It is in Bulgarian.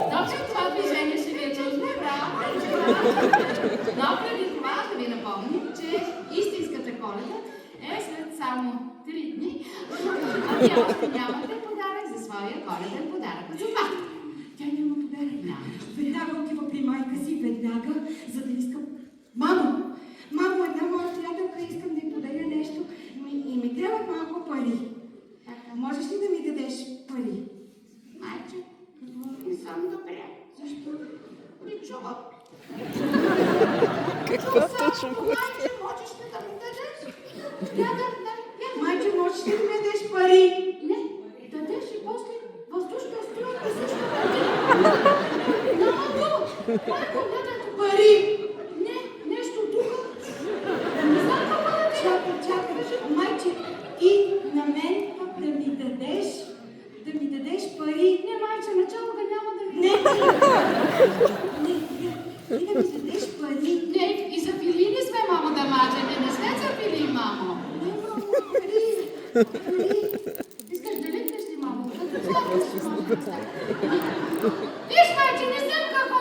Значи това движение ще ви е чуждо, браво! Но преди това да ви напомним, че истинската Коледа е след само 3 дни, а вие още нямате подарък за своя коледен подарък. Затова тя няма подарък. Веднага отива при майка си, веднага, за да искам... Мамо, една моя приятелка, искам да й подаря нещо и ми трябват малко пари. Можеш ли да ми дадеш пари? Майче, не съм добре. Защо? Не чувам. Каква точно глас? Майче, можеш ли да ми дадеш? Майче, можеш ли да ми дадеш пари? Не, дадеш и после въздушна струнка също дадеш. Майко, дадете Пари! Не, нещо тук. Не знам какво да ти. Чакай, майче, и на мен да ми дадеш пари. Не, майче, начало да няма да ви. Не, ти да ми дадеш пари. Не, и за филини сме, мамо, да мажеме. Не сме за фили, мамо. Не, мамо, пари. Искаш да литнеш ли, мамо? Виж, майче, не знам какво